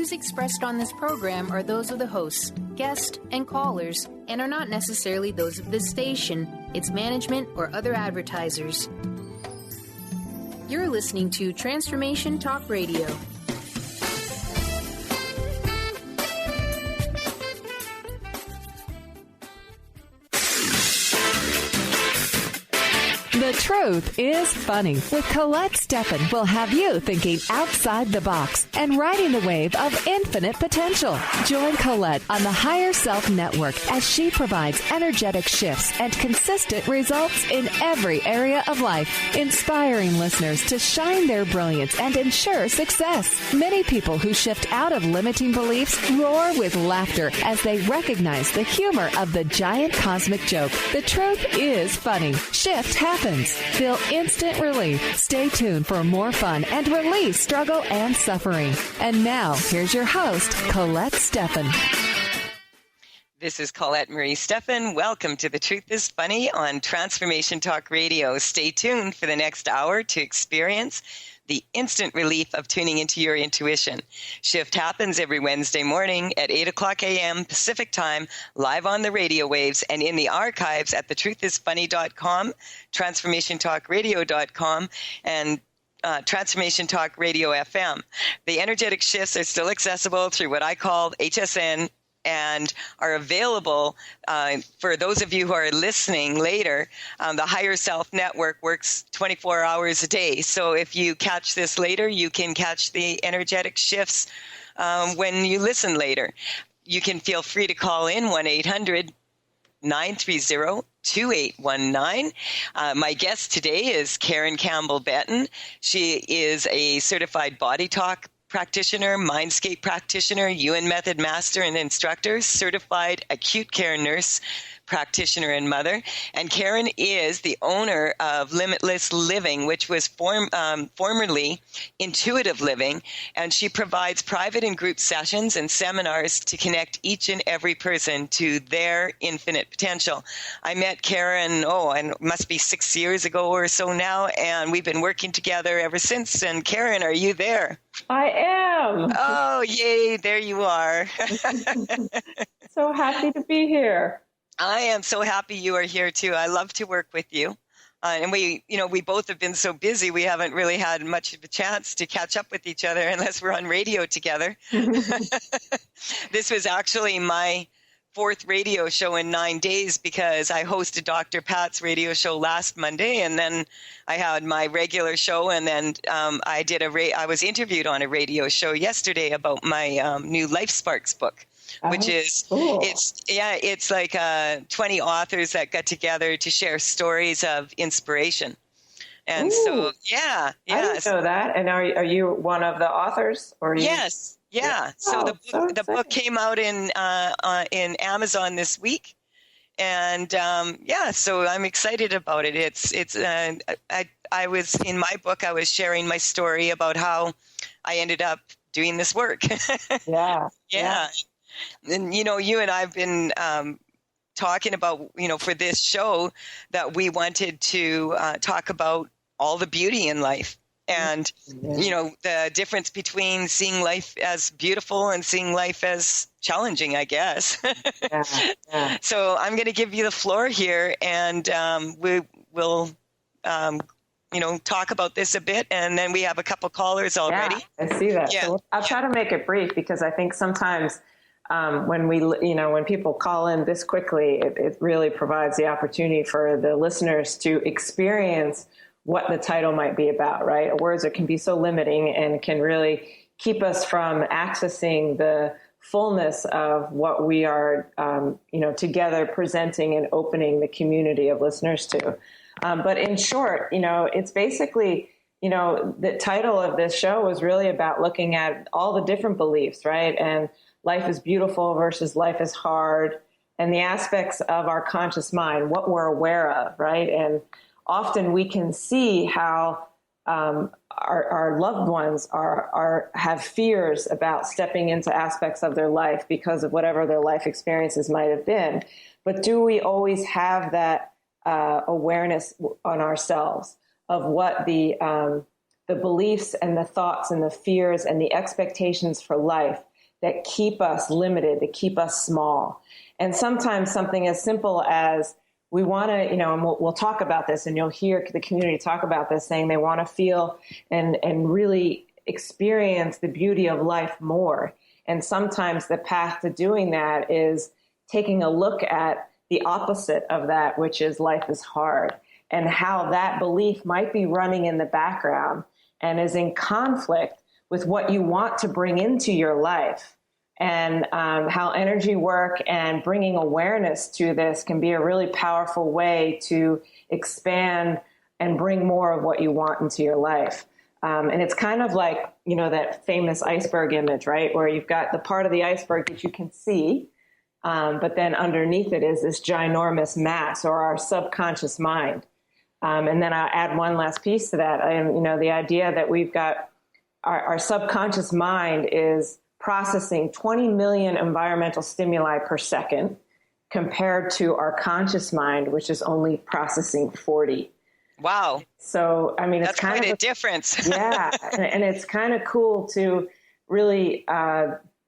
views expressed on this program are those of the hosts, guests, and callers, and are not necessarily those of this station, its management, or other advertisers. You're listening to Transformation Talk Radio. The Truth is Funny with Colette Stefan will have you thinking outside the box and riding the wave of infinite potential. Join Colette on the Higher Self Network as she provides energetic shifts and consistent results in every area of life, inspiring listeners to shine their brilliance and ensure success. Many people who shift out of limiting beliefs roar with laughter as they recognize the humor of the giant cosmic joke. The truth is funny. Shift happens. Feel instant relief. Stay tuned for more fun and release struggle and suffering. And now, here's your host, Colette Stefan. This is Colette Marie Stefan. Welcome to The Truth is Funny on Transformation Talk Radio. Stay tuned for the next hour to experience the instant relief of tuning into your intuition. Shift happens every Wednesday morning at 8 o'clock a.m. Pacific Time, live on the radio waves and in the archives at thetruthisfunny.com, transformationtalkradio.com, and Transformation Talk Radio FM. The energetic shifts are still accessible through what I call HSN and are available for those of you who are listening later. The Higher Self Network works 24 hours a day. So if you catch this later, you can catch the energetic shifts when you listen later. You can feel free to call in 1-800-930-2819. My guest today is Karen Campbell-Benton. She is a certified body talk practitioner, Mindscape practitioner, UN method master and instructor, certified acute care nurse practitioner and mother. And Karen is the owner of Limitless Living, which was formerly Intuitive Living. And she provides private and group sessions and seminars to connect each and every person to their infinite potential. I met Karen, it must be 6 years ago or so now, and we've been working together ever since. And Karen, are you there? I am. Oh, yay, there you are. So happy to be here. I am so happy you are here too. I love to work with you. And we both have been so busy, we haven't really had much of a chance to catch up with each other unless we're on radio together. This was actually my fourth radio show in 9 days because I hosted Dr. Pat's radio show last Monday, and then I had my regular show, and then I was interviewed on a radio show yesterday about my new Life Sparks book. Which is, cool. It's like 20 authors that got together to share stories of inspiration. And so, yeah. I didn't know that. And are you one of the authors? Or you? Yes, yeah. So the book came out in Amazon this week. And so I'm excited about it. I was in my book, I was sharing my story about how I ended up doing this work. Yeah. And, you and I have been talking about, for this show that we wanted to talk about all the beauty in life and, the difference between seeing life as beautiful and seeing life as challenging, I guess. Yeah. So I'm going to give you the floor here, and we will talk about this a bit, and then we have a couple callers already. Yeah, I see that. Yeah. So I'll try to make it brief because I think sometimes when people call in this quickly, it really provides the opportunity for the listeners to experience what the title might be about, right? Words that can be so limiting and can really keep us from accessing the fullness of what we are, together presenting and opening the community of listeners to. But in short, it's basically, the title of this show was really about looking at all the different beliefs, right? And life is beautiful versus life is hard, and the aspects of our conscious mind, what we're aware of, right? And often we can see how our loved ones have fears about stepping into aspects of their life because of whatever their life experiences might have been. But do we always have that awareness on ourselves of what the beliefs and the thoughts and the fears and the expectations for life that keep us limited, that keep us small. And sometimes something as simple as we want to, and we'll talk about this, and you'll hear the community talk about this, saying they want to feel and really experience the beauty of life more. And sometimes the path to doing that is taking a look at the opposite of that, which is life is hard, and how that belief might be running in the background and is in conflict with what you want to bring into your life. And how energy work and bringing awareness to this can be a really powerful way to expand and bring more of what you want into your life. And it's kind of like, that famous iceberg image, right? Where you've got the part of the iceberg that you can see, but then underneath it is this ginormous mass, or our subconscious mind. And then I'll add one last piece to that. The idea that we've got our subconscious mind is processing 20 million environmental stimuli per second, compared to our conscious mind, which is only processing 40. Wow. So, it's that's kind quite of a difference. Yeah. And it's kind of cool to really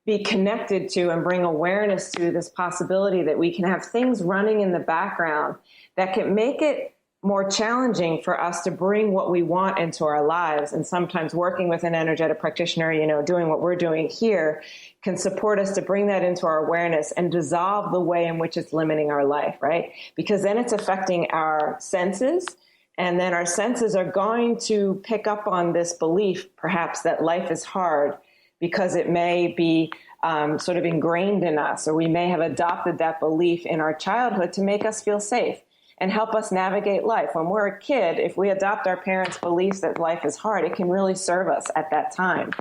be connected to and bring awareness to this possibility that we can have things running in the background that can make it more challenging for us to bring what we want into our lives. And sometimes working with an energetic practitioner, doing what we're doing here, can support us to bring that into our awareness and dissolve the way in which it's limiting our life, right? Because then it's affecting our senses. And then our senses are going to pick up on this belief, perhaps, that life is hard, because it may be sort of ingrained in us, or we may have adopted that belief in our childhood to make us feel safe and help us navigate life. When we're a kid, if we adopt our parents' beliefs that life is hard, it can really serve us at that time.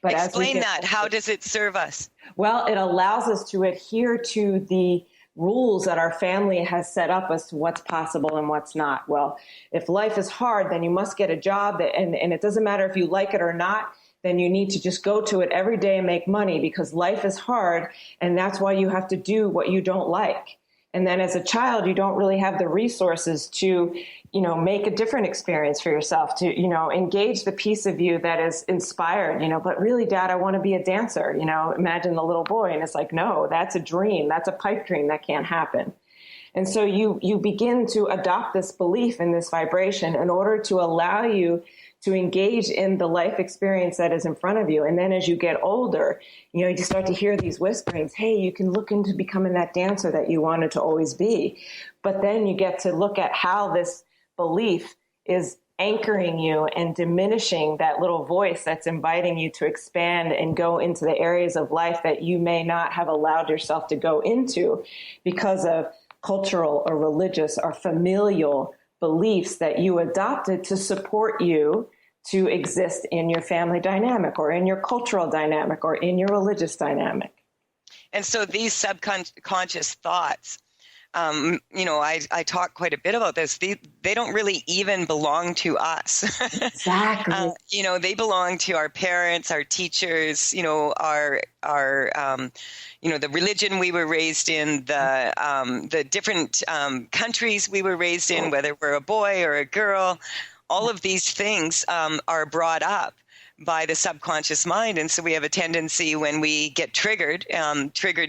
But explain that. How does it serve us? Well, it allows us to adhere to the rules that our family has set up as to what's possible and what's not. Well, if life is hard, then you must get a job, and it doesn't matter if you like it or not, then you need to just go to it every day and make money, because life is hard, and that's why you have to do what you don't like. And then as a child, you don't really have the resources to, make a different experience for yourself, to, engage the piece of you that is inspired, but really, Dad, I want to be a dancer. Imagine the little boy. And it's like, no, that's a dream. That's a pipe dream. That can't happen. And so you begin to adopt this belief in this vibration in order to allow you to engage in the life experience that is in front of you. And then as you get older, you start to hear these whisperings, hey, you can look into becoming that dancer that you wanted to always be. But then you get to look at how this belief is anchoring you and diminishing that little voice that's inviting you to expand and go into the areas of life that you may not have allowed yourself to go into because of cultural or religious or familial beliefs that you adopted to support you to exist in your family dynamic, or in your cultural dynamic, or in your religious dynamic. And so these subconscious thoughts, I talk quite a bit about this. They don't really even belong to us. Exactly. They belong to our parents, our teachers, our the religion we were raised in, the different countries we were raised in, whether we're a boy or a girl. All of these things are brought up by the subconscious mind. And so we have a tendency when we get triggered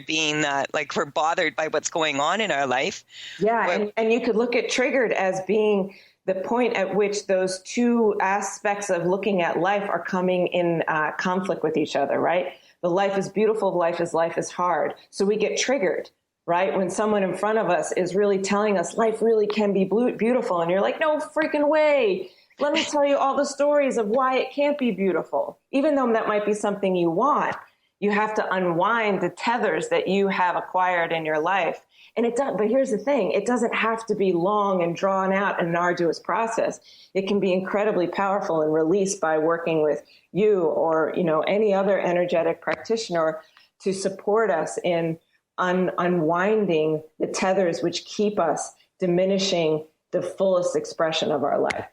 being that like we're bothered by what's going on in our life. Yeah. And you could look at triggered as being the point at which those two aspects of looking at life are coming in conflict with each other, right? The life is beautiful, life is hard. So we get triggered, right? When someone in front of us is really telling us life really can be beautiful. And you're like, no freaking way. Let me tell you all the stories of why it can't be beautiful. Even though that might be something you want, you have to unwind the tethers that you have acquired in your life. And it does, but here's the thing, it doesn't have to be long and drawn out and an arduous process. It can be incredibly powerful and released by working with you or, any other energetic practitioner to support us in unwinding the tethers which keep us diminishing the fullest expression of our life.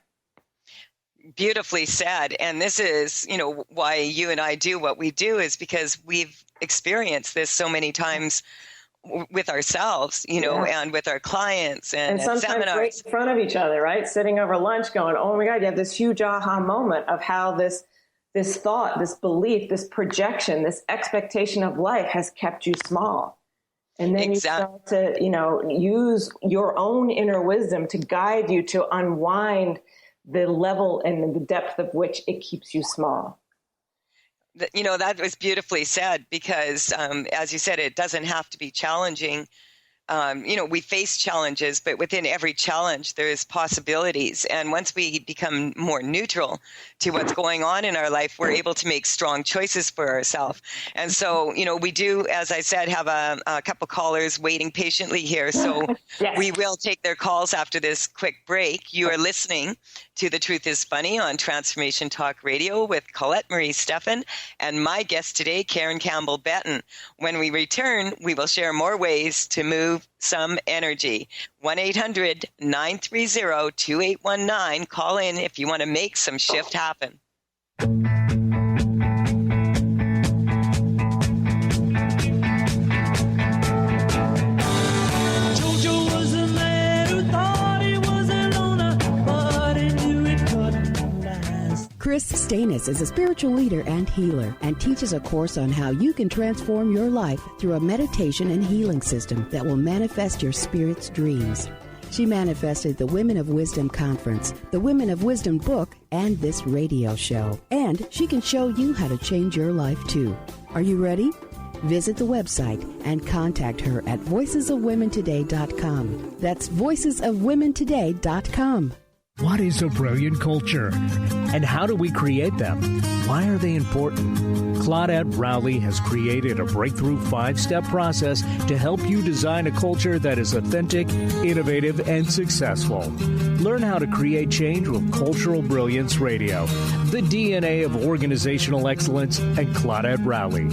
Beautifully said. And this is, why you and I do what we do, is because we've experienced this so many times with ourselves, and with our clients and sometimes seminars. Right in front of each other, right? Sitting over lunch going, oh my God, you have this huge aha moment of how this this thought, this belief, this projection, this expectation of life has kept you small. And then you start to, use your own inner wisdom to guide you to unwind the level and the depth of which it keeps you small. That was beautifully said, because as you said, it doesn't have to be challenging. We face challenges, but within every challenge, there's possibilities. And once we become more neutral to what's going on in our life, we're able to make strong choices for ourselves. And so, we do, as I said, have a couple callers waiting patiently here. So yes. We will take their calls after this quick break. You are listening to The Truth is Funny on Transformation Talk Radio with Colette Marie Stefan and my guest today, Karen Campbell Benton. When we return, we will share more ways to move some energy. 1-800-930-2819. Call in if you want to make some shift happen. Chris Stanis is a spiritual leader and healer and teaches a course on how you can transform your life through a meditation and healing system that will manifest your spirit's dreams. She manifested the Women of Wisdom Conference, the Women of Wisdom book, and this radio show. And she can show you how to change your life too. Are you ready? Visit the website and contact her at voicesofwomentoday.com. That's voicesofwomentoday.com. What is a brilliant culture? And how do we create them? Why are they important? Claudette Rowley has created a breakthrough 5-step process to help you design a culture that is authentic, innovative, and successful. Learn how to create change with Cultural Brilliance Radio, the DNA of organizational excellence, and Claudette Rowley.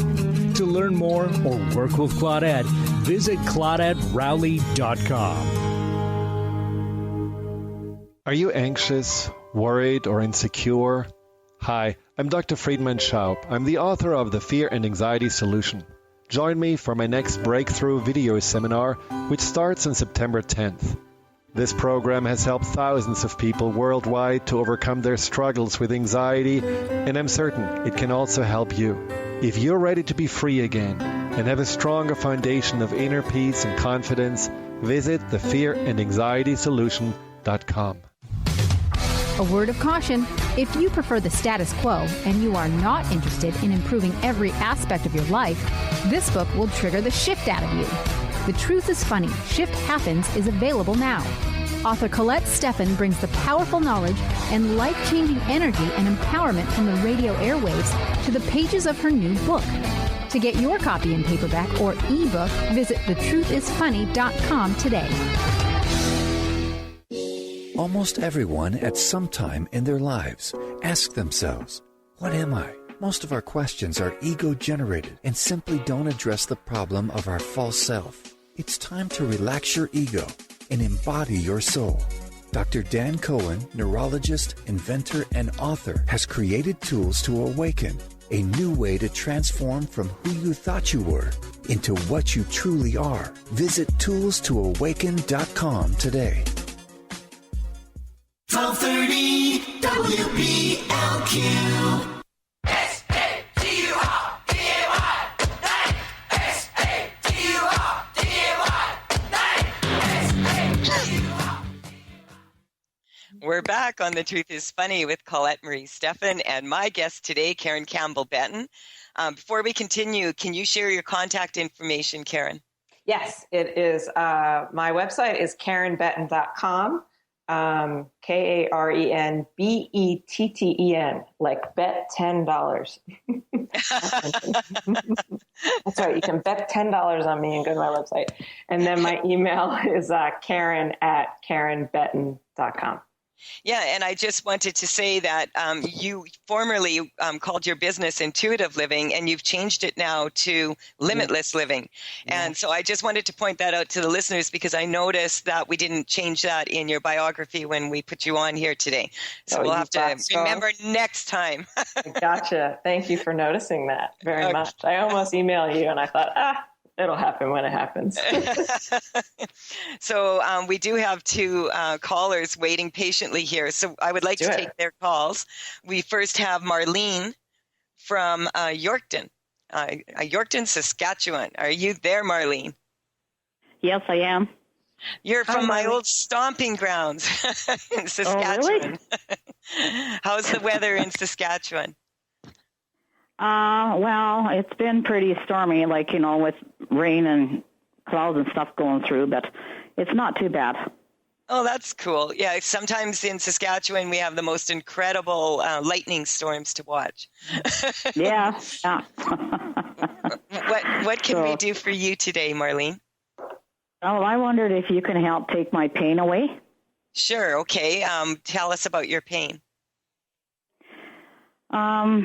To learn more or work with Claudette, visit ClaudetteRowley.com. Are you anxious, worried, or insecure? Hi, I'm Dr. Friedman Schaub. I'm the author of The Fear and Anxiety Solution. Join me for my next breakthrough video seminar, which starts on September 10th. This program has helped thousands of people worldwide to overcome their struggles with anxiety, and I'm certain it can also help you. If you're ready to be free again and have a stronger foundation of inner peace and confidence, visit thefearandanxietysolution.com. A word of caution: if you prefer the status quo and you are not interested in improving every aspect of your life, this book will trigger the shift out of you. The Truth is Funny, Shift Happens is available now. Author Colette Stefan brings the powerful knowledge and life-changing energy and empowerment from the radio airwaves to the pages of her new book. To get your copy in paperback or ebook, visit thetruthисfunny.com today. Almost everyone at some time in their lives ask themselves, what am I? Most of our questions are ego-generated and simply don't address the problem of our false self. It's time to relax your ego and embody your soul. Dr. Dan Cohen, neurologist, inventor, and author, has created tools to awaken, a new way to transform from who you thought you were into what you truly are. Visit toolstoawaken.com today. 1230 WBLQ. We're back on The Truth is Funny with Colette Marie Stefan and my guest today, Karen Campbell Benton. Before we continue, can you share your contact information, Karen? Yes, it is. My website is KarenBetton.com. KarenBetten, like bet $10. That's right. You can bet $10 on me and go to my website. And then my email is Karen@KarenBetton.com. Yeah, and I just wanted to say that you formerly called your business Intuitive Living, and you've changed it now to Limitless Living. Yeah. And so I just wanted to point that out to the listeners because I noticed that we didn't change that in your biography when we put you on here today. So we'll have to remember next time. Gotcha. Thank you for noticing that very much. I almost emailed you, and I thought, it'll happen when it happens. So we do have two callers waiting patiently here. So I would like to take their calls. We first have Marlene from Yorkton, Saskatchewan. Are you there, Marlene? Yes, I am. You're from my old stomping grounds in Saskatchewan. Oh, really? How's the weather in Saskatchewan? Well, it's been pretty stormy, like, with rain and clouds and stuff going through, but it's not too bad. Oh, that's cool. Yeah, sometimes in Saskatchewan we have the most incredible lightning storms to watch. Yeah. What can we do for you today, Marlene? Oh, I wondered if you can help take my pain away. Sure. Okay. Tell us about your pain. I've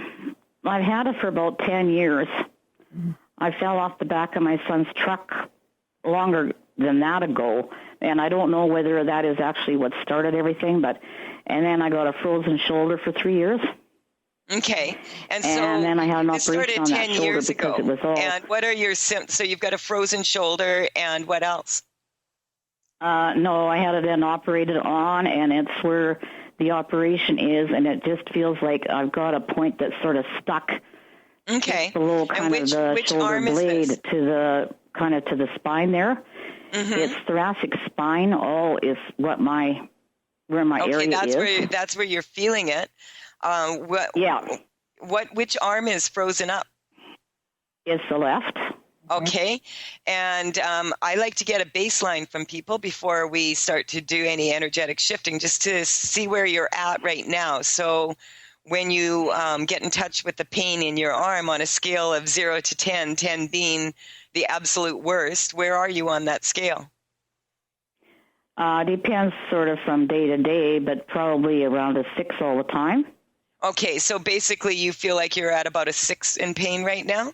had it for about 10 years. I fell off the back of my son's truck longer than that ago, and I don't know whether that is actually what started everything, and then I got a frozen shoulder for 3 years. Okay. And then I had an operation on that shoulder because it was all... And what are your symptoms? So you've got a frozen shoulder, and what else? No, I had it then operated on, and it's where the operation is, and it just feels like I've got a point that's sort of stuck below kind of the shoulder blade to the spine there. Mm-hmm. It's thoracic spine. All is where my area is. That's where you're feeling it. Which arm is frozen up? It's the left. Okay. And I like to get a baseline from people before we start to do any energetic shifting, just to see where you're at right now. So when you get in touch with the pain in your arm on a scale of 0 to 10, 10 being the absolute worst, where are you on that scale? Depends sort of from day to day, but probably around a 6 all the time. Okay, so basically you feel like you're at about a 6 in pain right now?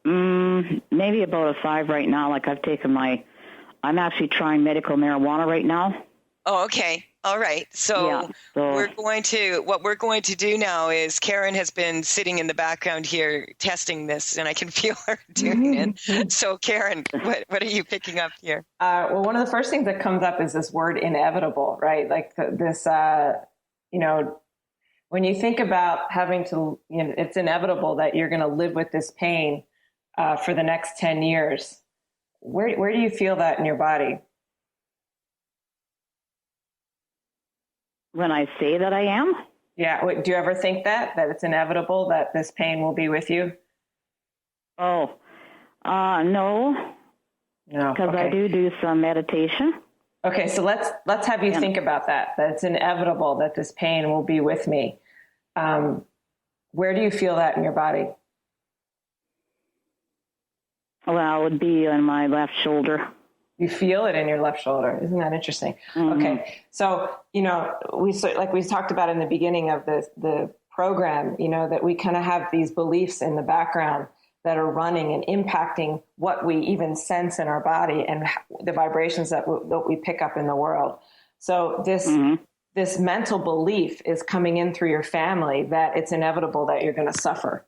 Maybe about a 5 right now. Like I'm actually trying medical marijuana right now. Oh, okay. All right. So what we're going to do now is Karen has been sitting in the background here testing this, and I can feel her doing it. So Karen, what are you picking up here? Well, one of the first things that comes up is this word inevitable, right? Like this, when you think about having to, it's inevitable that you're going to live with this pain for the next 10 years. Where do you feel that in your body? When I say that I am? Yeah. Do you ever think that it's inevitable that this pain will be with you? Oh, no. No. Because I do some meditation. Okay, so let's have you think about that it's inevitable that this pain will be with me. Where do you feel that in your body? Well, it would be on my left shoulder. You feel it in your left shoulder. Isn't that interesting? Mm-hmm. Okay. So, we talked about in the beginning of the program, that we kind of have these beliefs in the background that are running and impacting what we even sense in our body and the vibrations that we pick up in the world. So this mental belief is coming in through your family that it's inevitable that you're going to suffer.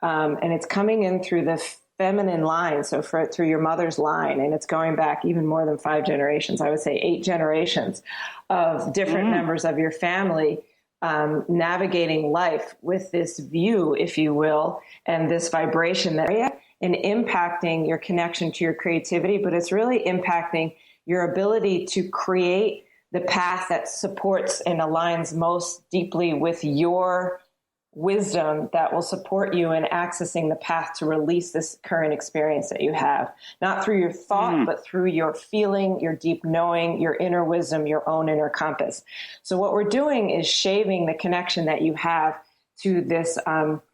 And it's coming in through the feminine line, so through your mother's line, and it's going back even more than 5 generations. I would say 8 generations of different members of your family navigating life with this view, if you will, and this vibration and impacting your connection to your creativity, but it's really impacting your ability to create the path that supports and aligns most deeply with your wisdom that will support you in accessing the path to release this current experience that you have, not through your thought, but through your feeling, your deep knowing, your inner wisdom, your own inner compass. So what we're doing is shaving the connection that you have to this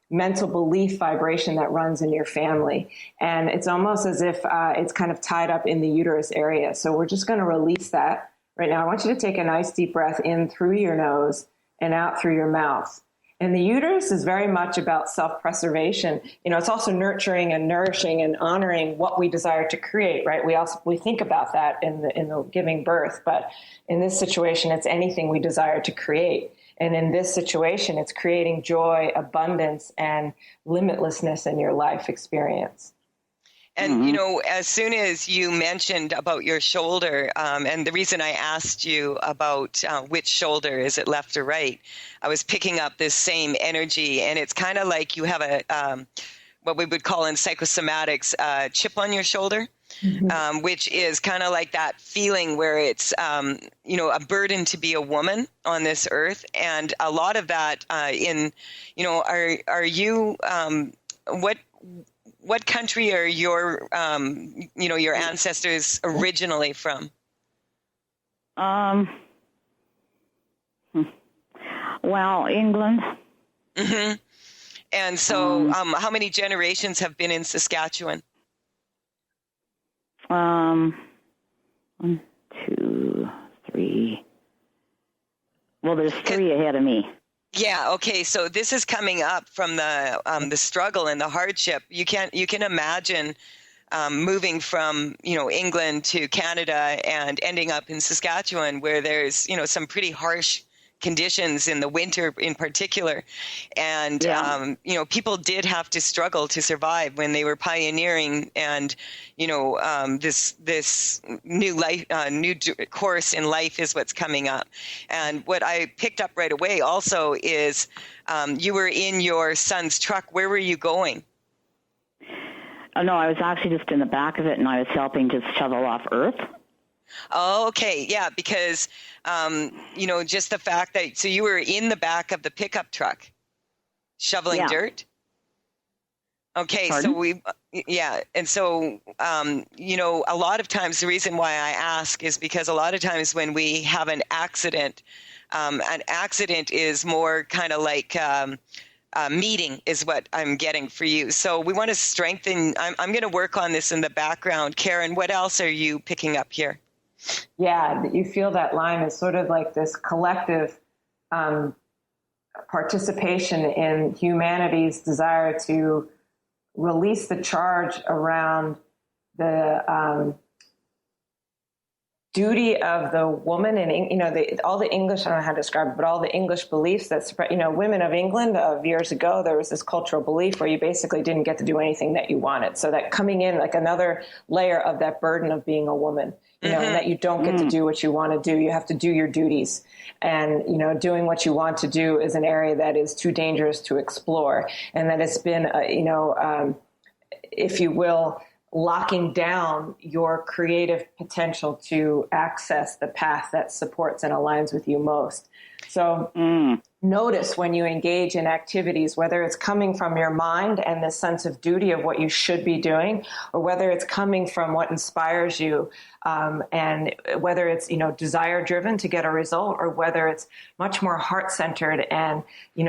mental belief vibration that runs in your family. And it's almost as if it's kind of tied up in the uterus area. So we're just going to release that right now. I want you to take a nice deep breath in through your nose and out through your mouth. And the uterus is very much about self-preservation. It's also nurturing and nourishing and honoring what we desire to create, right? We think about that in the giving birth, but in this situation, it's anything we desire to create. And in this situation, it's creating joy, abundance, and limitlessness in your life experience. And, as soon as you mentioned about your shoulder, and the reason I asked you about which shoulder, is it left or right, I was picking up this same energy. And it's kind of like you have a, what we would call in psychosomatics, chip on your shoulder, which is kind of like that feeling where it's, a burden to be a woman on this earth. And a lot of that are you, what country are your ancestors originally from? Well, England. Mm-hmm. And so, how many generations have been in Saskatchewan? 1, 2, 3. Well, there's 3 ahead of me. Yeah. Okay. So this is coming up from the struggle and the hardship. You can imagine moving from England to Canada and ending up in Saskatchewan, where there's some pretty harsh conditions in the winter in particular. And, people did have to struggle to survive when they were pioneering and, this new life, new course in life is what's coming up. And what I picked up right away also is you were in your son's truck. Where were you going? Oh, no, I was actually just in the back of it, and I was helping just shovel off earth. Oh, okay. Yeah, because, just the fact that, so you were in the back of the pickup truck shoveling dirt? Okay. Pardon? And so, a lot of times the reason why I ask is because a lot of times when we have an accident is more kind of like meeting is what I'm getting for you. So we want to strengthen. I'm going to work on this in the background. Karen, what else are you picking up here? Yeah, you feel that line is sort of like this collective participation in humanity's desire to release the charge around the duty of the woman, and all the English, I don't know how to describe it, but all the English beliefs that spread, women of England of years ago, there was this cultural belief where you basically didn't get to do anything that you wanted. So that coming in like another layer of that burden of being a woman, and that you don't get to do what you want to do. You have to do your duties. And, doing what you want to do is an area that is too dangerous to explore. And that it's been, if you will, locking down your creative potential to access the path that supports and aligns with you most. So notice when you engage in activities, whether it's coming from your mind and the sense of duty of what you should be doing, or whether it's coming from what inspires you, and whether it's, desire driven to get a result, or whether it's much more heart centered and,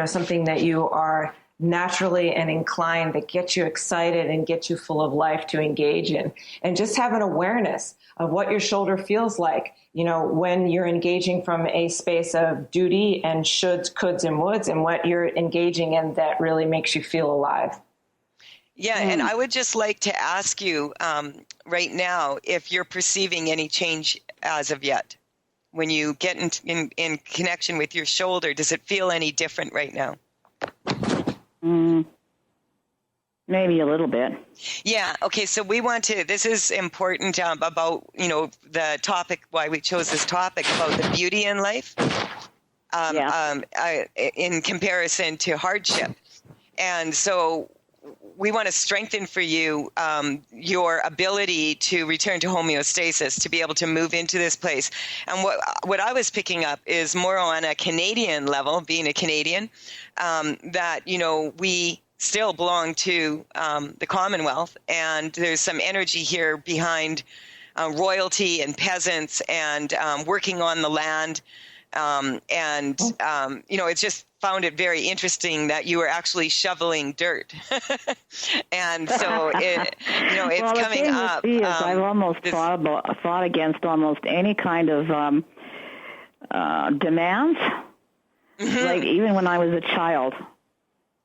something that you are naturally and inclined that gets you excited and gets you full of life to engage in. And just have an awareness of what your shoulder feels like, when you're engaging from a space of duty and shoulds, coulds, and woulds, and what you're engaging in that really makes you feel alive. Yeah, and I would just like to ask you right now if you're perceiving any change as of yet. When you get in connection with your shoulder, does it feel any different right now? Maybe a little bit. Yeah. Okay. So we want to, this is important about, the topic, why we chose this topic about the beauty in life in comparison to hardship. And so we want to strengthen for you your ability to return to homeostasis, to be able to move into this place. And what I was picking up is more on a Canadian level, being a Canadian, that, we still belong to the Commonwealth, and there's some energy here behind royalty and peasants and working on the land. It's just found it very interesting that you were actually shoveling dirt. And so it's coming up. I've almost fought against almost any kind of demands, like even when I was a child.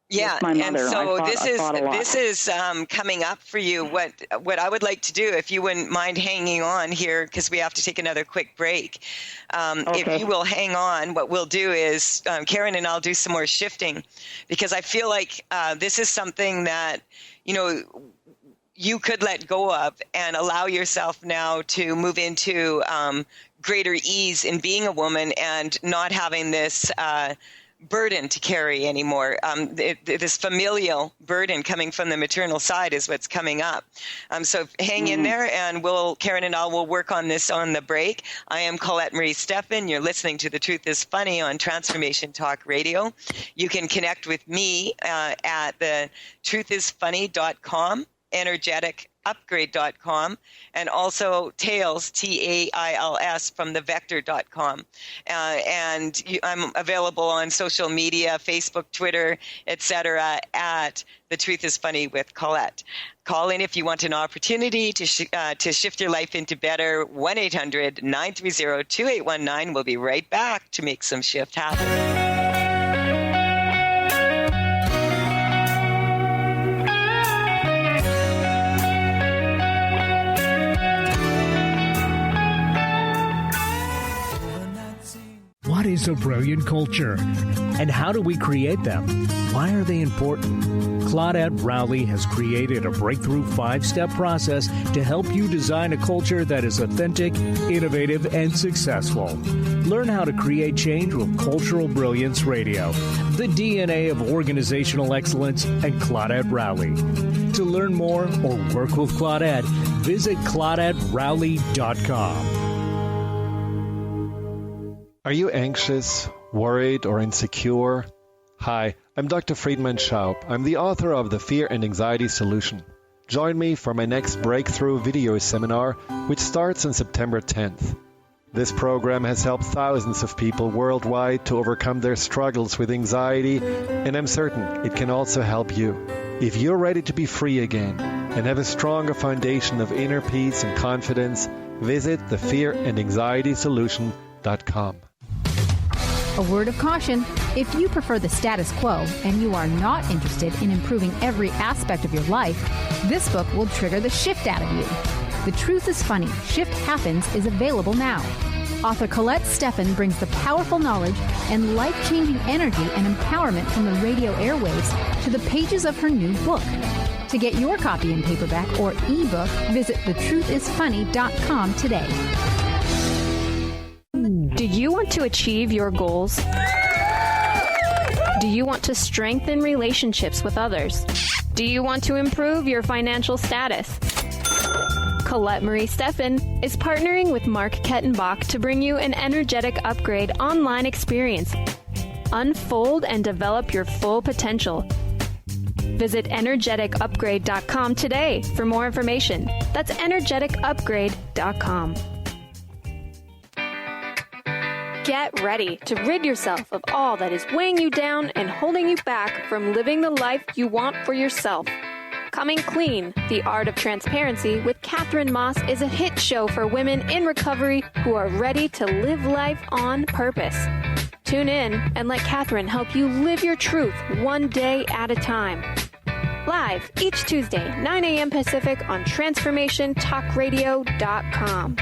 Yeah, and so this is coming up for you. What I would like to do, if you wouldn't mind hanging on here, because we have to take another quick break. If you will hang on, what we'll do is Karen and I'll do some more shifting, because I feel like this is something that you could let go of and allow yourself now to move into greater ease in being a woman and not having this burden to carry anymore. This familial burden coming from the maternal side is what's coming up. So hang in there, and Karen and I will work on this on the break. I am Colette Marie Stefan. You're listening to The Truth is Funny on Transformation Talk Radio. You can connect with me at the truthisfunny.com, energeticupgrade.com, and also Tails, Tails, from thevector.com. I'm available on social media, Facebook, Twitter, etc., at The Truth is Funny with Colette. Call in if you want an opportunity to shift your life into better. 1-800-930-2819. We'll be right back to make some shift happen. What is a brilliant culture? And how do we create them? Why are they important? Claudette Rowley has created a breakthrough 5-step process to help you design a culture that is authentic, innovative, and successful. Learn how to create change with Cultural Brilliance Radio, the DNA of organizational excellence, and Claudette Rowley. To learn more or work with Claudette, visit ClaudetteRowley.com. Are you anxious, worried, or insecure? Hi, I'm Dr. Friedman Schaub. I'm the author of The Fear and Anxiety Solution. Join me for my next breakthrough video seminar, which starts on September 10th. This program has helped thousands of people worldwide to overcome their struggles with anxiety, and I'm certain it can also help you. If you're ready to be free again and have a stronger foundation of inner peace and confidence, visit thefearandanxietysolution.com. A word of caution. If you prefer the status quo and you are not interested in improving every aspect of your life, this book will trigger the shift out of you. The Truth is Funny, Shift Happens is available now. Author Colette Stefan brings the powerful knowledge and life-changing energy and empowerment from the radio airwaves to the pages of her new book. To get your copy in paperback or ebook, visit thetruthisfunny.com today. Do you want to achieve your goals? Do you want to strengthen relationships with others? Do you want to improve your financial status? Colette Marie Stefan is partnering with Mark Kettenbach to bring you an energetic upgrade online experience. Unfold and develop your full potential. Visit energeticupgrade.com today for more information. That's energeticupgrade.com. Get ready to rid yourself of all that is weighing you down and holding you back from living the life you want for yourself. Coming Clean, The Art of Transparency with Catherine Moss is a hit show for women in recovery who are ready to live life on purpose. Tune in and let Catherine help you live your truth one day at a time. Live each Tuesday, 9 a.m. Pacific on TransformationTalkRadio.com.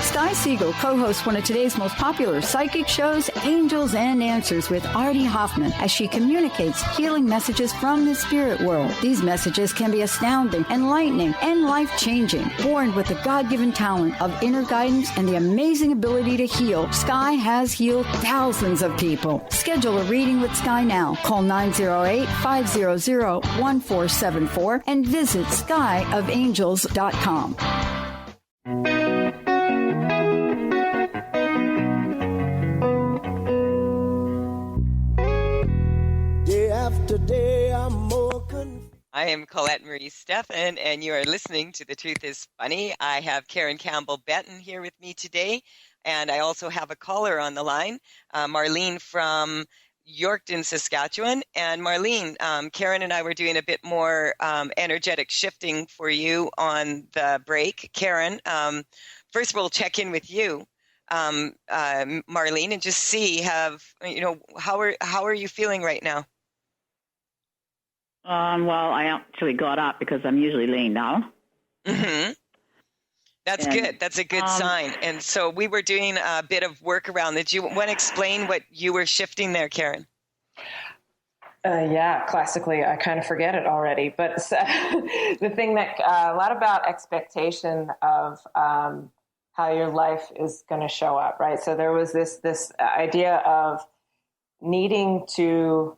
Sky Siegel co-hosts one of today's most popular psychic shows, Angels and Answers, with Artie Hoffman, as she communicates healing messages from the spirit world. These messages can be astounding, enlightening, and life-changing. Born with the God-given talent of inner guidance and the amazing ability to heal, Sky has healed thousands of people. Schedule a reading with Sky now. Call 908-500-1474 and visit skyofangels.com. I am Colette Marie Stefan, and you are listening to The Truth is Funny. I have Karen Campbell-Benton here with me today, and I also have a caller on the line, Marlene from Yorkton, Saskatchewan. And Marlene, Karen and I were doing a bit more energetic shifting for you on the break. Karen, first we'll check in with you, Marlene, and just see how are you feeling right now? Well, I actually got up because I'm usually laying down. Mm-hmm. That's good. That's a good sign. And so we were doing a bit of work around. Did you want to explain what you were shifting there, Karen? Yeah, classically, I kind of forget it already. But the thing that a lot about expectation of how your life is going to show up, right? So there was this idea of needing to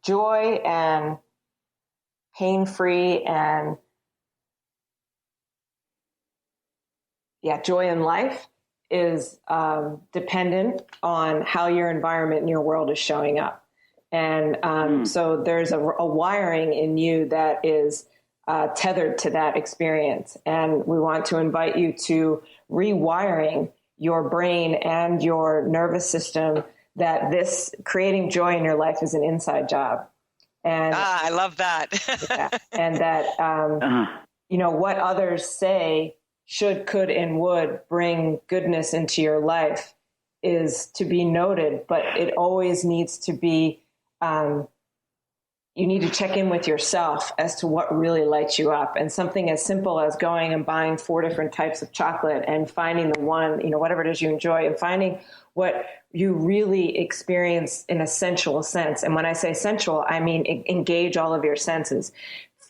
joy and pain-free and joy in life is dependent on how your environment and your world is showing up. And so there's a wiring in you that is tethered to that experience. And we want to invite you to rewiring your brain and your nervous system, that this creating joy in your life is an inside job. And I love that. And that, what others say should, could, and would bring goodness into your life is to be noted, but it always needs to be, you need to check in with yourself as to what really lights you up. And something as simple as going and buying 4 different types of chocolate and finding the one, whatever it is you enjoy, and finding what you really experience in a sensual sense. And when I say sensual, I mean engage all of your senses,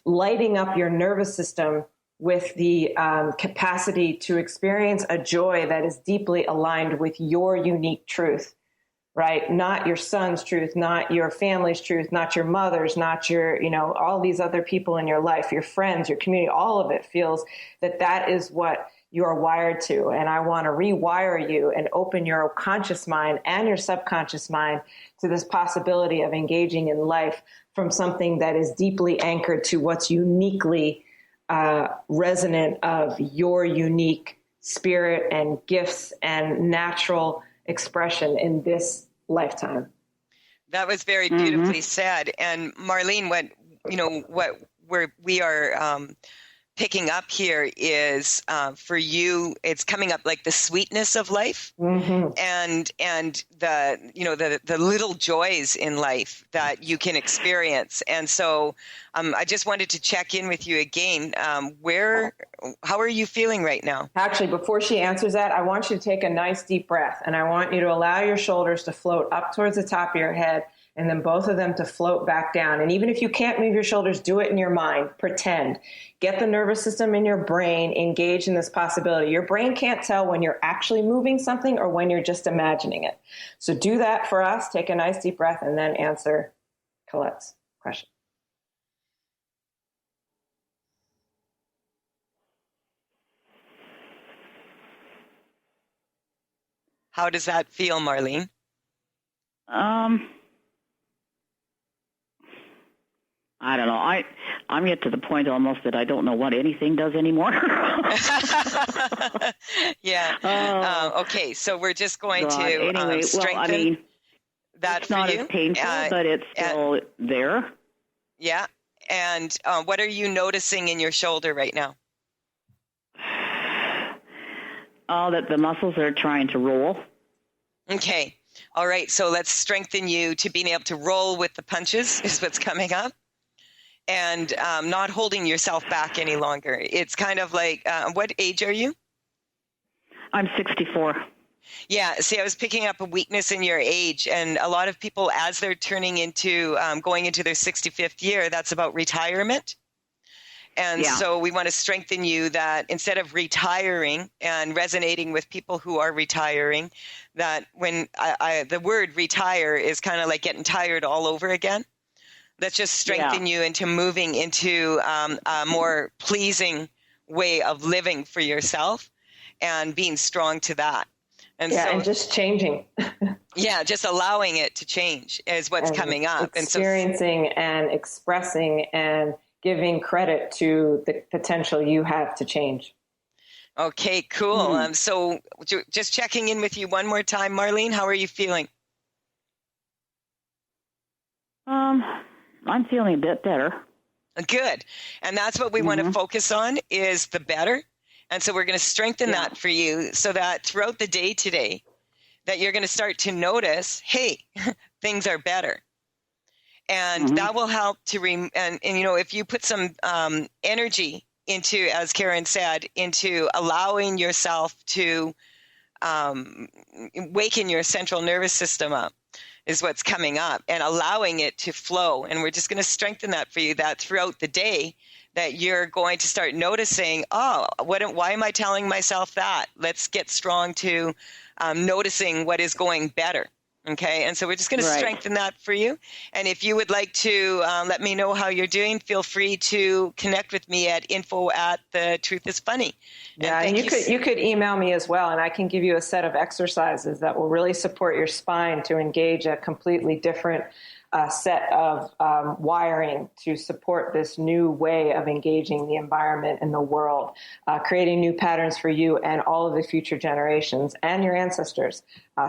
lighting up your nervous system with the capacity to experience a joy that is deeply aligned with your unique truth, right? Not your son's truth, not your family's truth, not your mother's, not your, all these other people in your life, your friends, your community, all of it feels that is what you're wired to. And I want to rewire you and open your conscious mind and your subconscious mind to this possibility of engaging in life from something that is deeply anchored to what's uniquely resonant of your unique spirit and gifts and natural expression in this lifetime. That was very beautifully said. And Marlene, we are picking up here is for you, it's coming up like the sweetness of life and the little joys in life that you can experience. And so I just wanted to check in with you again. How are you feeling right now? Actually, before she answers that, I want you to take a nice deep breath, and I want you to allow your shoulders to float up towards the top of your head, and then both of them to float back down. And even if you can't move your shoulders, do it in your mind. Pretend. Get the nervous system in your brain engaged in this possibility. Your brain can't tell when you're actually moving something or when you're just imagining it. So do that for us. Take a nice deep breath and then answer Colette's question. How does that feel, Marlene? I don't know. I'm yet to the point almost that I don't know what anything does anymore. Yeah. Okay. So we're just going to strengthen that it's for not you. As painful, but it's still there. Yeah. And what are you noticing in your shoulder right now? That the muscles are trying to roll. Okay. All right. So let's strengthen you to being able to roll with the punches is what's coming up. And not holding yourself back any longer. It's kind of like, what age are you? I'm 64. Yeah. See, I was picking up a weakness in your age. And a lot of people, as they're turning into, going into their 65th year, that's about retirement. And so we want to strengthen you that instead of retiring and resonating with people who are retiring, that when the word retire is kind of like getting tired all over again. Let's just strengthen you into moving into a more pleasing way of living for yourself and being strong to that. And and just changing. Just allowing it to change is what's coming up. Experiencing and expressing and giving credit to the potential you have to change. Okay, cool. So just checking in with you one more time, Marlene, how are you feeling? I'm feeling a bit better. Good. And that's what we want to focus on is the better. And so we're going to strengthen that for you so that throughout the day today, that you're going to start to notice, hey, things are better. And that will help to, and if you put some energy into, as Karen said, into allowing yourself to waken your central nervous system up. is what's coming up, and allowing it to flow. And we're just going to strengthen that for you, that throughout the day, that you're going to start noticing, why am I telling myself that? Let's get strong to noticing what is going better. Okay, and so we're just going to strengthen that for you. And if you would like to let me know how you're doing, feel free to connect with me at info@thetruthisfunny. Yeah, and you could email me as well, and I can give you a set of exercises that will really support your spine to engage a completely different set of wiring to support this new way of engaging the environment and the world, creating new patterns for you and all of the future generations and your ancestors.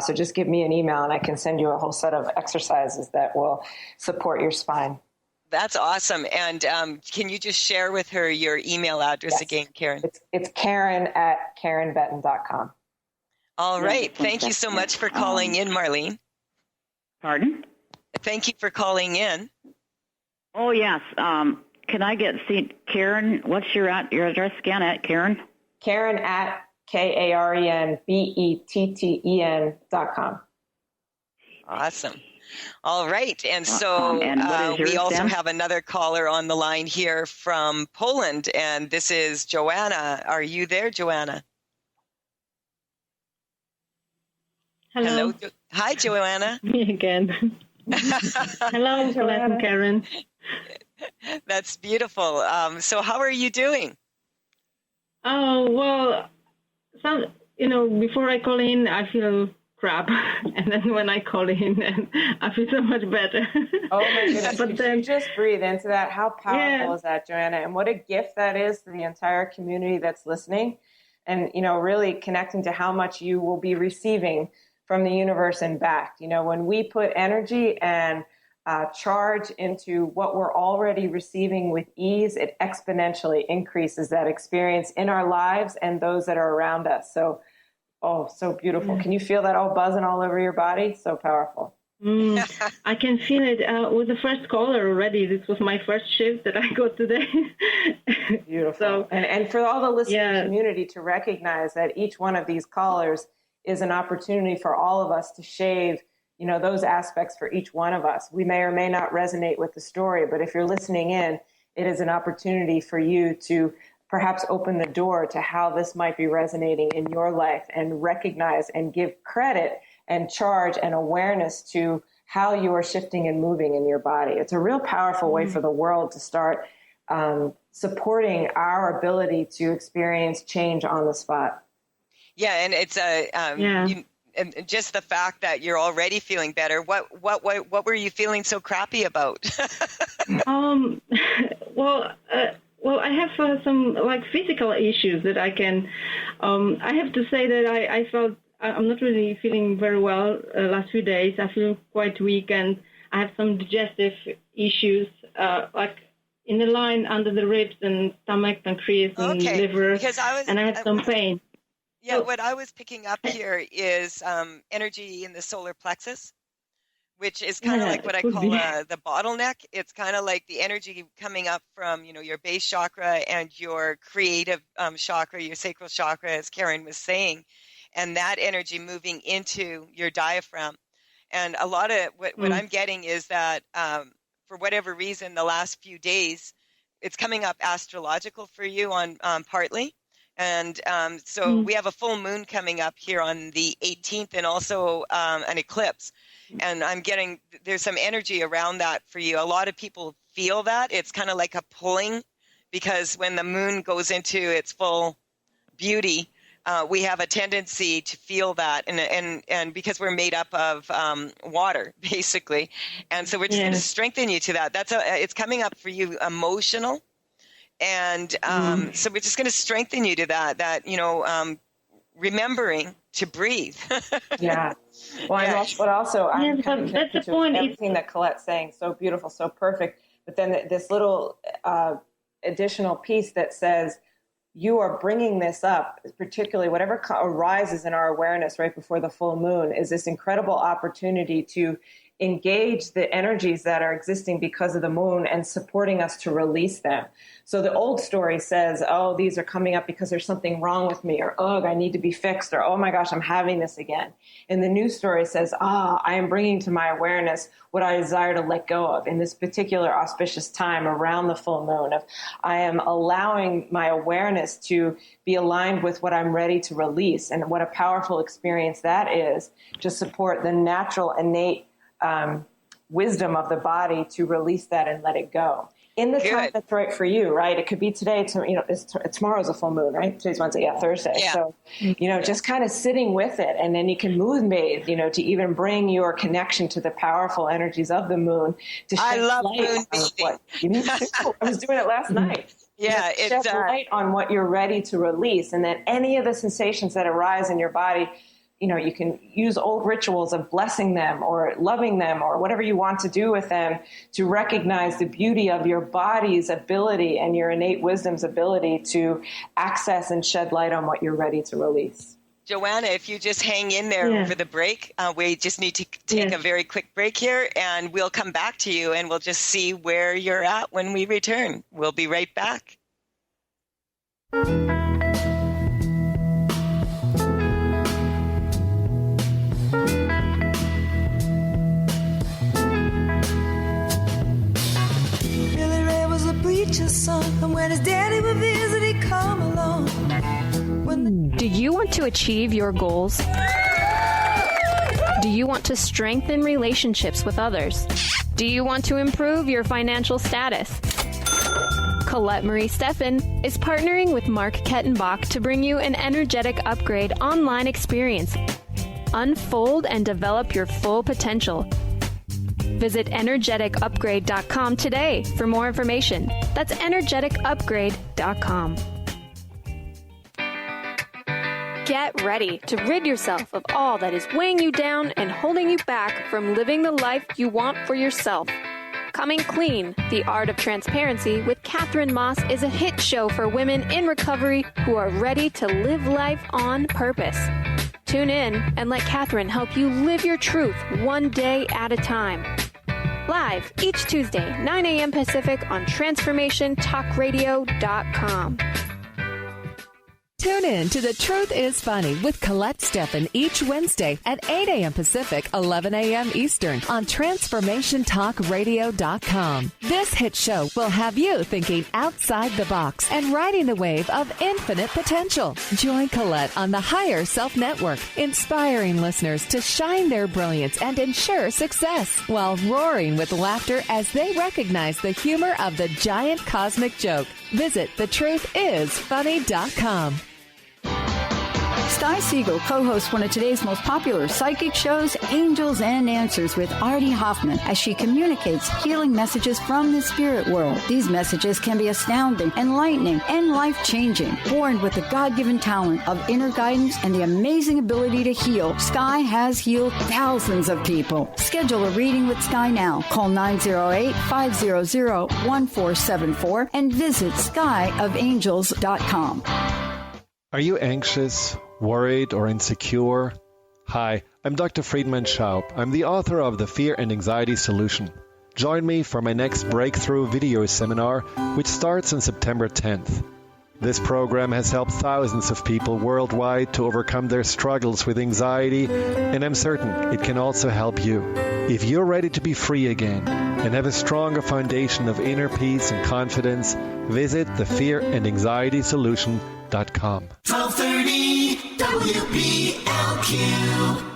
So just give me an email and I can send you a whole set of exercises that will support your spine. That's awesome. And can you just share with her your email address again, Karen? It's Karen@KarenBetton.com. All right. Thank you so much for calling in, Marlene. Pardon? Thank you for calling in. Oh, yes. Can I see Karen? What's your address again at Karen? Karen at KarenBetten.com. Awesome. All right. And so we also have another caller on the line here from Poland, and this is Joanna. Are you there, Joanna? Hello. Hi, Joanna. Me again. Hello, Colette and Karen. That's beautiful. So how are you doing? Oh, well, before I call in, I feel crap. And then when I call in, I feel so much better. Oh, my goodness. But then, you just breathe into that. How powerful is that, Joanna? And what a gift that is to the entire community that's listening. And, really connecting to how much you will be receiving from the universe and back. When we put energy and charge into what we're already receiving with ease, it exponentially increases that experience in our lives and those that are around us. So, so beautiful. Yeah. Can you feel that all buzzing all over your body? So powerful. I can feel it with the first caller already. This was my first shift that I got today. Beautiful. So, and for all the listening community to recognize that each one of these callers is an opportunity for all of us to shave, those aspects for each one of us. We may or may not resonate with the story, but if you're listening in, it is an opportunity for you to perhaps open the door to how this might be resonating in your life and recognize and give credit and charge and awareness to how you are shifting and moving in your body. It's a real powerful way for the world to start supporting our ability to experience change on the spot. Yeah, and it's just the fact that you're already feeling better. What were you feeling so crappy about? Well, I have some physical issues that I can. I have to say that I felt I'm not really feeling very well last few days. I feel quite weak, and I have some digestive issues, in the line under the ribs and stomach, pancreas, and liver, and I have some pain. Yeah, what I was picking up here is energy in the solar plexus, which is kind of like what I call the bottleneck. It's kind of like the energy coming up from, your base chakra and your creative chakra, your sacral chakra, as Karen was saying, and that energy moving into your diaphragm. And a lot of what I'm getting is that for whatever reason, the last few days, it's coming up astrological for you on partly. And so we have a full moon coming up here on the 18th and also an eclipse. And I'm getting, there's some energy around that for you. A lot of people feel that. It's kind of like a pulling, because when the moon goes into its full beauty, we have a tendency to feel that. And because we're made up of water, basically. And so we're just going to strengthen you to that. It's coming up for you emotional. And so we're just going to strengthen you to that, remembering to breathe. Yeah. Well, that's the point. Everything that Colette's saying, so beautiful, so perfect. But then this little additional piece that says, you are bringing this up, particularly whatever arises in our awareness right before the full moon, is this incredible opportunity to engage the energies that are existing because of the moon and supporting us to release them. So the old story says, oh, these are coming up because there's something wrong with me, or, ugh, I need to be fixed, or, oh my gosh, I'm having this again. And the new story says, I am bringing to my awareness what I desire to let go of in this particular auspicious time around the full moon. I am allowing my awareness to be aligned with what I'm ready to release, and what a powerful experience that is to support the natural, innate wisdom of the body to release that and let it go. In the time that's right for you, right? It could be today, tomorrow's a full moon, right? Today's Wednesday, Thursday. Yeah. So, just kind of sitting with it, and then you can moon bathe, to even bring your connection to the powerful energies of the moon. I love moon bathing. I was doing it last night. Yeah, it's light on what you're ready to release, and then any of the sensations that arise in your body. You can use old rituals of blessing them or loving them or whatever you want to do with them to recognize the beauty of your body's ability and your innate wisdom's ability to access and shed light on what you're ready to release. Joanna, if you just hang in there over the break, we just need to take a very quick break here, and we'll come back to you, and we'll just see where you're at when we return. We'll be right back. Preacher's son, and when his daddy would visit, he'd come along. Do you want to achieve your goals? Do you want to strengthen relationships with others? Do you want to improve your financial status? Colette Marie Stefan is partnering with Mark Kettenbach to bring you an energetic upgrade online experience. Unfold and develop your full potential. Visit energeticupgrade.com today for more information. That's energeticupgrade.com. Get ready to rid yourself of all that is weighing you down and holding you back from living the life you want for yourself. Coming Clean, The Art of Transparency with Catherine Moss is a hit show for women in recovery who are ready to live life on purpose. Tune in and let Catherine help you live your truth one day at a time. Live each Tuesday, 9 a.m. Pacific on TransformationTalkRadio.com. Tune in to The Truth is Funny with Colette Stefan each Wednesday at 8 a.m. Pacific, 11 a.m. Eastern on TransformationTalkRadio.com. This hit show will have you thinking outside the box and riding the wave of infinite potential. Join Colette on the Higher Self Network, inspiring listeners to shine their brilliance and ensure success while roaring with laughter as they recognize the humor of the giant cosmic joke. Visit thetruthisfunny.com. Sky Siegel co-hosts one of today's most popular psychic shows, Angels and Answers with Artie Hoffman, as she communicates healing messages from the spirit world. These messages can be astounding, enlightening, and life-changing. Born with the God-given talent of inner guidance and the amazing ability to heal, Sky has healed thousands of people. Schedule a reading with Sky now. Call 908-500-1474 and visit skyofangels.com. Are you anxious, worried, or insecure? Hi, I'm Dr. Friedman Schaub. I'm the author of The Fear and Anxiety Solution. Join me for my next breakthrough video seminar, which starts on September 10th. This program has helped thousands of people worldwide to overcome their struggles with anxiety, and I'm certain it can also help you. If you're ready to be free again and have a stronger foundation of inner peace and confidence, visit thefearandanxietysolution.com. 1230 WBLQ.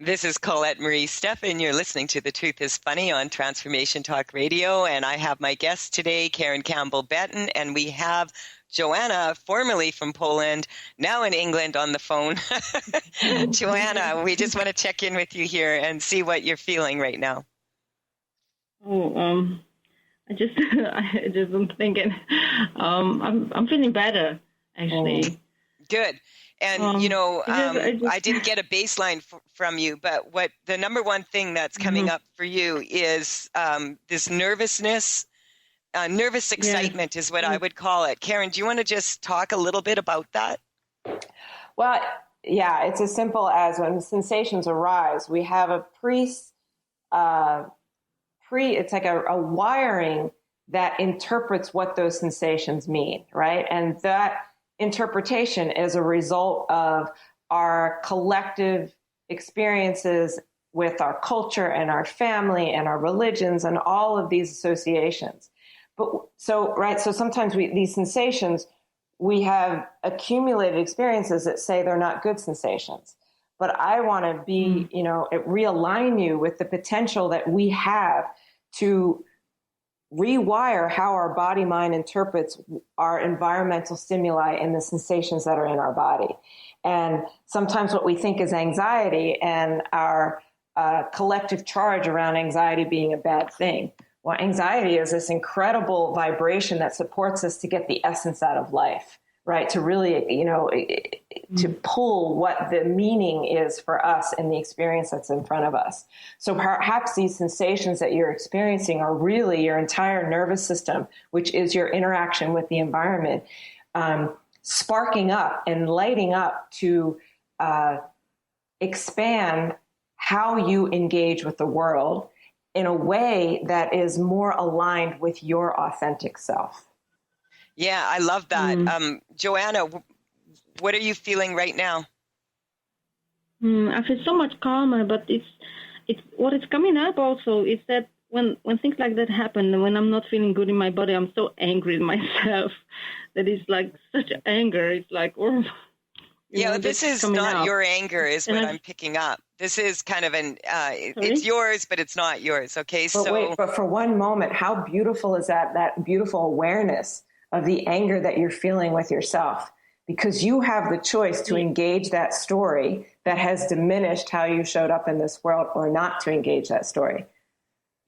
This is Colette Marie Stefan. You're listening to The Truth is Funny on Transformation Talk Radio, and I have my guest today, Karen Campbell-Betton, and we have Joanna, formerly from Poland, now in England, on the phone. Joanna, we just want to check in with you here and see what you're feeling right now. I'm thinking, I'm feeling better, actually. Good. And, I didn't get a baseline from you, but what the number one thing that's coming up for you is this nervousness, nervous excitement is what I would call it. Karen, do you want to just talk a little bit about that? Well, yeah, it's as simple as when sensations arise, we have it's like a wiring that interprets what those sensations mean, right? And that interpretation is a result of our collective experiences with our culture and our family and our religions and all of these associations. So sometimes these sensations, we have accumulated experiences that say they're not good sensations. But I want to realign you with the potential that we have to rewire how our body mind interprets our environmental stimuli and the sensations that are in our body. And sometimes what we think is anxiety and our collective charge around anxiety being a bad thing. Well, anxiety is this incredible vibration that supports us to get the essence out of life, right? To really, to pull what the meaning is for us in the experience that's in front of us. So perhaps these sensations that you're experiencing are really your entire nervous system, which is your interaction with the environment, sparking up and lighting up to expand how you engage with the world in a way that is more aligned with your authentic self. Yeah, I love that. Joanna, what are you feeling right now? I feel so much calmer, but it's what is coming up also is that when things like that happen, when I'm not feeling good in my body, I'm so angry at myself that it's like such anger. It's like, this is not your anger is what I'm picking up. This is kind of it's yours, but it's not yours. Okay. But for one moment, how beautiful is that beautiful awareness of the anger that you're feeling with yourself, because you have the choice to engage that story that has diminished how you showed up in this world or not to engage that story.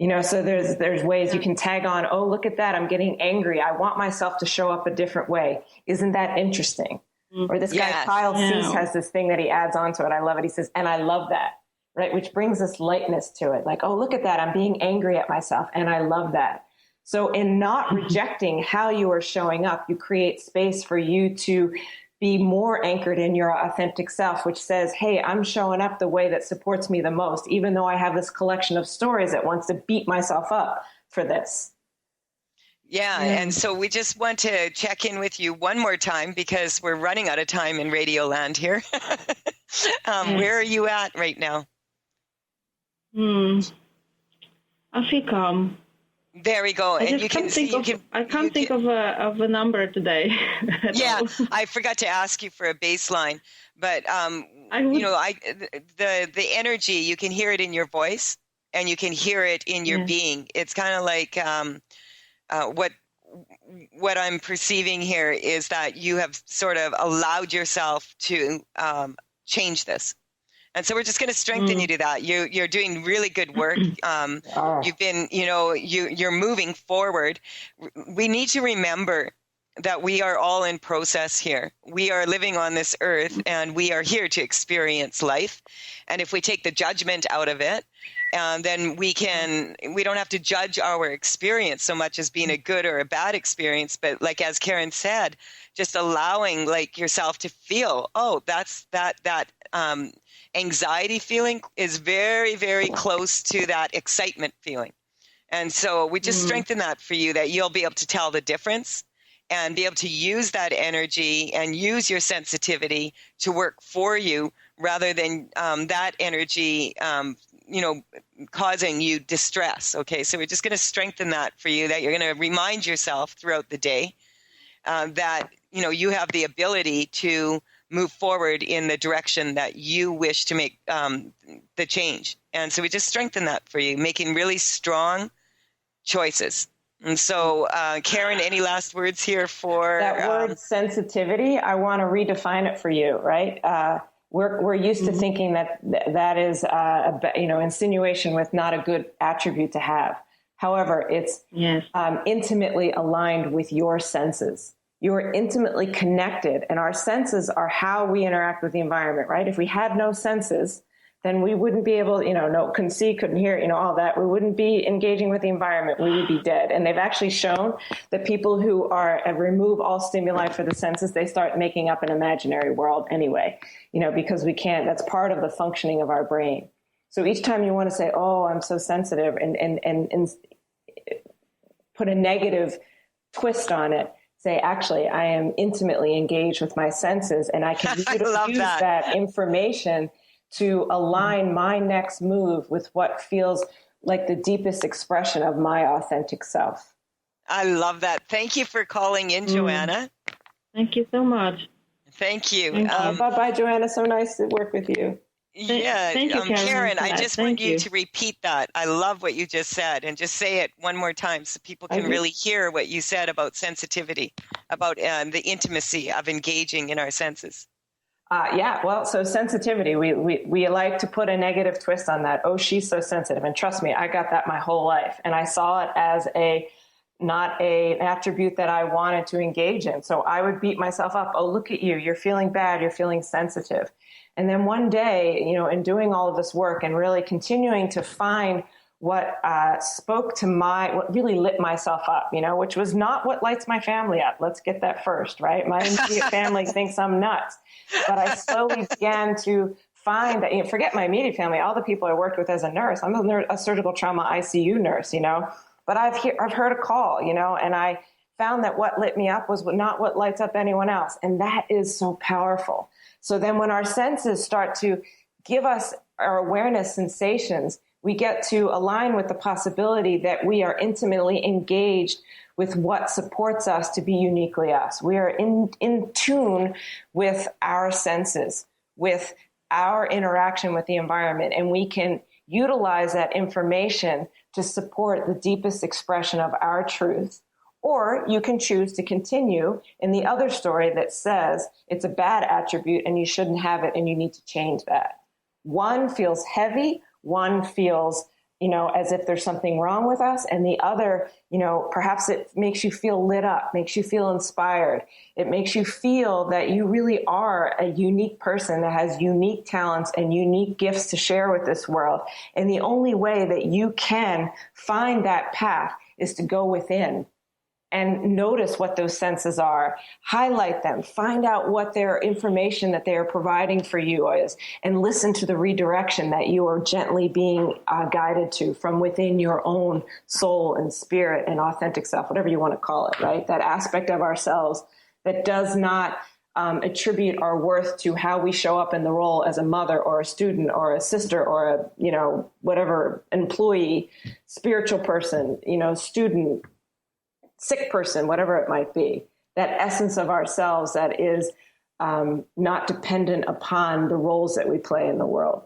So there's ways you can tag on, oh, look at that. I'm getting angry. I want myself to show up a different way. Isn't that interesting? Or this guy, Kyle Cease, has this thing that he adds on to it. I love it. He says, and I love that, right? Which brings this lightness to it. Like, oh, look at that. I'm being angry at myself. And I love that. So in not rejecting how you are showing up, you create space for you to be more anchored in your authentic self, which says, hey, I'm showing up the way that supports me the most, even though I have this collection of stories that wants to beat myself up for this. Yeah, and so we just want to check in with you one more time because we're running out of time in Radio Land here. Where are you at right now? I feel calm. There we go. I can't think of a number today. Yeah, I forgot to ask you for a baseline, but the energy, you can hear it in your voice and you can hear it in your being. It's kind of like what I'm perceiving here is that you have sort of allowed yourself to change this. And so we're just going to strengthen you to that. You're doing really good work. You've been, you're moving forward. We need to remember that we are all in process here. We are living on this earth and we are here to experience life. And if we take the judgment out of it, then we don't have to judge our experience so much as being a good or a bad experience. But like, as Karen said, just allowing like yourself to feel, oh, that's that anxiety feeling is very, very close to that excitement feeling. And so we just strengthen that for you, that you'll be able to tell the difference and be able to use that energy and use your sensitivity to work for you rather than that energy, causing you distress. Okay, so we're just going to strengthen that for you, that you're going to remind yourself throughout the day that, you have the ability to move forward in the direction that you wish to make the change. And so we just strengthen that for you, making really strong choices. And so, Karen, any last words here for that word sensitivity? I want to redefine it for you, right? We're used to thinking that is insinuation with not a good attribute to have. However, it's intimately aligned with your senses. You are intimately connected, and our senses are how we interact with the environment, right? If we had no senses, then we wouldn't be able, couldn't see, couldn't hear, all that. We wouldn't be engaging with the environment. We would be dead. And they've actually shown that people who remove all stimuli for the senses, they start making up an imaginary world anyway, because we can't, that's part of the functioning of our brain. So each time you want to say, oh, I'm so sensitive and put a negative twist on it, say, actually, I am intimately engaged with my senses, and I can use that information to align my next move with what feels like the deepest expression of my authentic self. I love that. Thank you for calling in, Joanna. Thank you so much. Thank you. Bye-bye, Joanna. So nice to work with you. Yeah, Thank you, Karen, I just want you to repeat that. I love what you just said, and just say it one more time so people can really hear what you said about sensitivity, about the intimacy of engaging in our senses. So sensitivity, we like to put a negative twist on that. Oh, she's so sensitive. And trust me, I got that my whole life. And I saw it as not an attribute that I wanted to engage in. So I would beat myself up. Oh, look at you. You're feeling bad. You're feeling sensitive. And then one day, in doing all of this work and really continuing to find what spoke to what really lit myself up, which was not what lights my family up. Let's get that first, right? My immediate family thinks I'm nuts. But I slowly began to find that, forget my immediate family, all the people I worked with as a nurse. I'm a surgical trauma ICU nurse, but I've heard a call, and I found that what lit me up was not what lights up anyone else. And that is so powerful. So then when our senses start to give us our awareness sensations, we get to align with the possibility that we are intimately engaged with what supports us to be uniquely us. We are in tune with our senses, with our interaction with the environment, and we can utilize that information to support the deepest expression of our truth. Or you can choose to continue in the other story that says it's a bad attribute and you shouldn't have it and you need to change that. One feels heavy, one feels, as if there's something wrong with us. And the other, perhaps it makes you feel lit up, makes you feel inspired. It makes you feel that you really are a unique person that has unique talents and unique gifts to share with this world. And the only way that you can find that path is to go within and notice what those senses are, highlight them, find out what their information that they are providing for you is, and listen to the redirection that you are gently being guided to from within your own soul and spirit and authentic self, whatever you want to call it, right? That aspect of ourselves that does not attribute our worth to how we show up in the role as a mother or a student or a sister or a, whatever, employee, spiritual person, student, sick person, whatever it might be, that essence of ourselves that is not dependent upon the roles that we play in the world.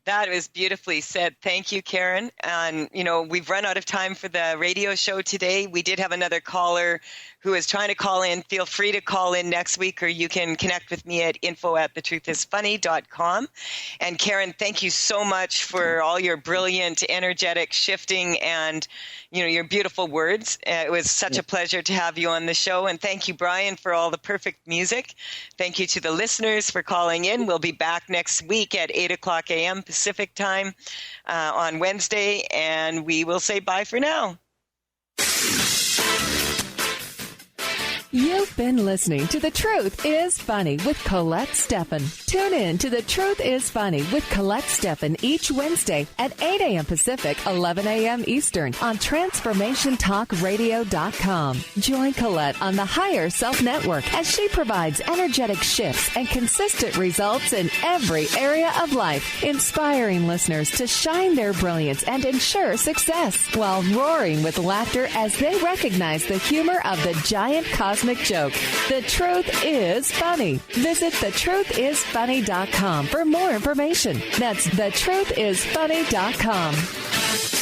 That was beautifully said. Thank you, Karen. And, we've run out of time for the radio show today. We did have another caller who is trying to call in. Feel free to call in next week, or you can connect with me at info@thetruthisfunny.com. And Karen, thank you so much for all your brilliant, energetic shifting and, your beautiful words. It was such a pleasure to have you on the show. And thank you, Brian, for all the perfect music. Thank you to the listeners for calling in. We'll be back next week at 8 o'clock a.m. Pacific time on Wednesday, and we will say bye for now. You've been listening to The Truth is Funny with Colette Stefan. Tune in to The Truth is Funny with Colette Stefan each Wednesday at 8 a.m. Pacific, 11 a.m. Eastern on TransformationTalkRadio.com. Join Colette on the Higher Self Network as she provides energetic shifts and consistent results in every area of life, inspiring listeners to shine their brilliance and ensure success while roaring with laughter as they recognize the humor of the giant cosmic joke. The Truth is Funny. Visit thetruthisfunny.com for more information. That's thetruthisfunny.com.